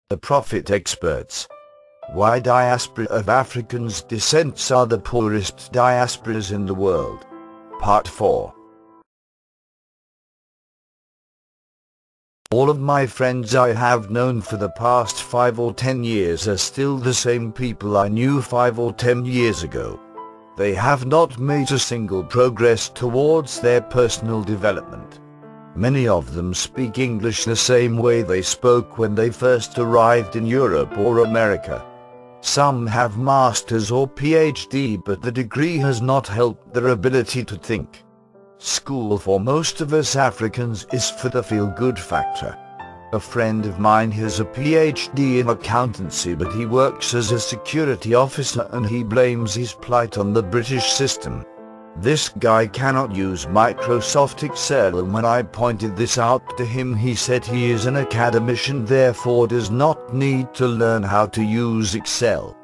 The Prophet Experts. Why Diaspora of Africans' descents are the poorest diasporas in the world. Part 4. All of my friends I have known for the past 5 or 10 years are still the same people I knew 5 or 10 years ago. They have not made a single progress towards their personal development. Many of them speak English the same way they spoke when they first arrived in Europe or America. Some have masters or PhD, but the degree has not helped their ability to think. School for most of us Africans is for the feel-good factor. A friend of mine has a PhD in accountancy, but he works as a security officer and he blames his plight on the British system. This guy cannot use Microsoft Excel, and when I pointed this out to him he said he is an academician, therefore does not need to learn how to use Excel.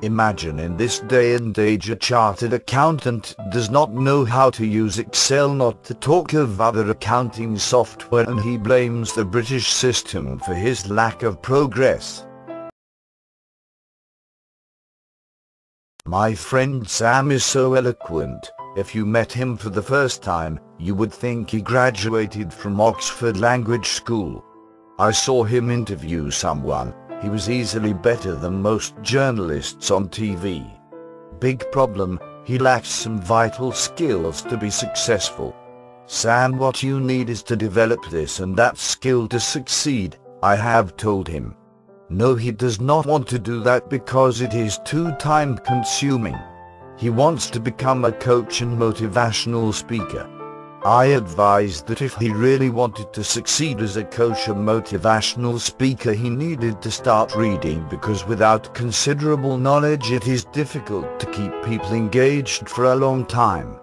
Imagine in this day and age a chartered accountant does not know how to use Excel, not to talk of other accounting software, and he blames the British system for his lack of progress. My friend Sam is so eloquent. If you met him for the first time, you would think he graduated from Oxford Language School. I saw him interview someone. He was easily better than most journalists on TV. Big problem, he lacks some vital skills to be successful. Sam, what you need is to develop this and that skill to succeed, I have told him. No, he does not want to do that because it is too time-consuming. He wants to become a coach and motivational speaker. I advised that if he really wanted to succeed as a coach and motivational speaker, he needed to start reading, because without considerable knowledge it is difficult to keep people engaged for a long time.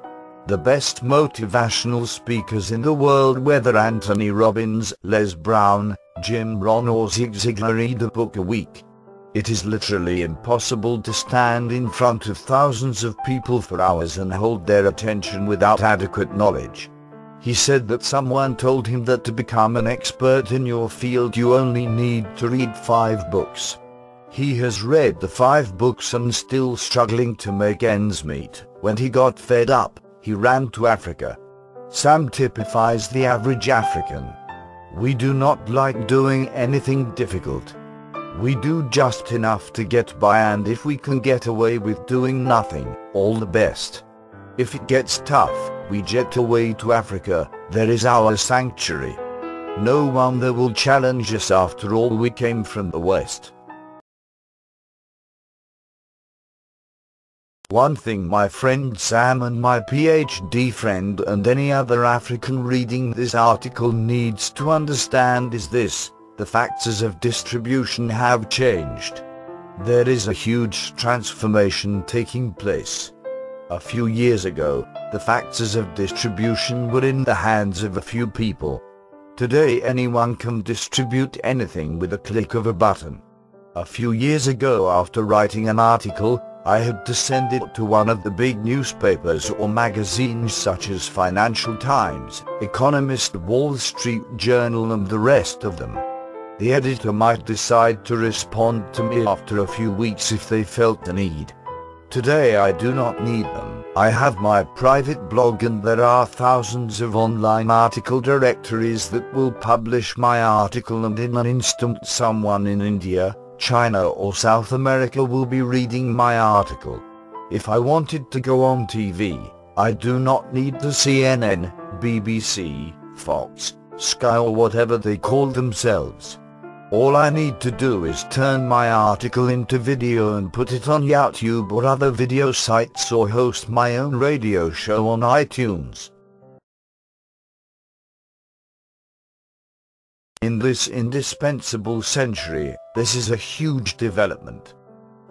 The best motivational speakers in the world, whether Anthony Robbins, Les Brown, Jim Rohn or Zig Ziglar, read a book a week. It is literally impossible to stand in front of thousands of people for hours and hold their attention without adequate knowledge. He said that someone told him that to become an expert in your field you only need to read 5 books. He has read the 5 books and still struggling to make ends meet. When he got fed up, he ran to Africa. Sam typifies the average African. We do not like doing anything difficult. We do just enough to get by, and if we can get away with doing nothing, all the best. If it gets tough, we jet away to Africa. There is our sanctuary. No one there will challenge us, after all we came from the West. One thing my friend Sam and my PhD friend and any other African reading this article needs to understand is this: the factors of distribution have changed. There is a huge transformation taking place. A few years ago, the factors of distribution were in the hands of a few people. Today anyone can distribute anything with a click of a button. A few years ago, after writing an article, I had to send it to one of the big newspapers or magazines such as Financial Times, Economist, Wall Street Journal and the rest of them. The editor might decide to respond to me after a few weeks if they felt the need. Today I do not need them. I have my private blog and there are thousands of online article directories that will publish my article, and in an instant someone in India, China or South America will be reading my article. If I wanted to go on TV, I do not need the CNN, BBC, Fox, Sky or whatever they call themselves. All I need to do is turn my article into video and put it on YouTube or other video sites, or host my own radio show on iTunes. In this indispensable century, this is a huge development.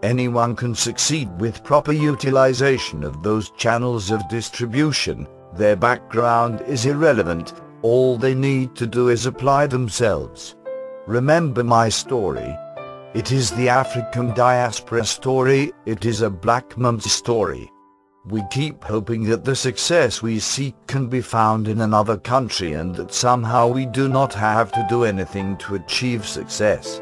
Anyone can succeed with proper utilization of those channels of distribution. Their background is irrelevant. All they need to do is apply themselves. Remember my story. It is the African diaspora story. It is a black man's story. We keep hoping that the success we seek can be found in another country, and that somehow we do not have to do anything to achieve success.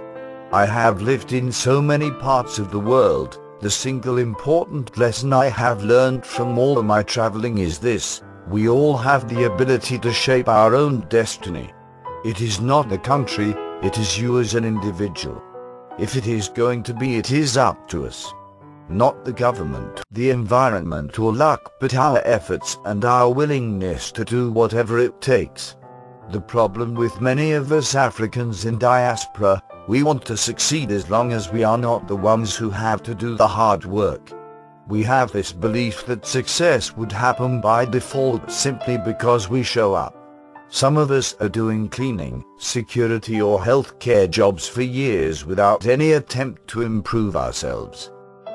I have lived in so many parts of the world. The single important lesson I have learned from all of my traveling is this: we all have the ability to shape our own destiny. It is not the country, it is you as an individual. If it is going to be, it is up to us. Not the government, the environment or luck, but our efforts and our willingness to do whatever it takes. The problem with many of us Africans in diaspora, we want to succeed as long as we are not the ones who have to do the hard work. We have this belief that success would happen by default simply because we show up. Some of us are doing cleaning, security or healthcare jobs for years without any attempt to improve ourselves.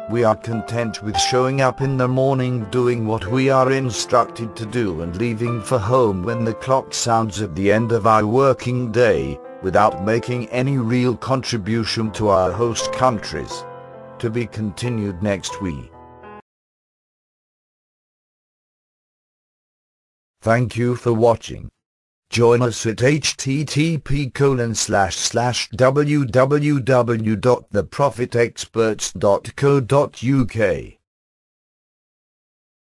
We are content with showing up in the morning, doing what we are instructed to do, and leaving for home when the clock sounds at the end of our working day, without making any real contribution to our host countries. To be continued next week. Thank you for watching. Join us at http://www.theprophetexperts.co.uk.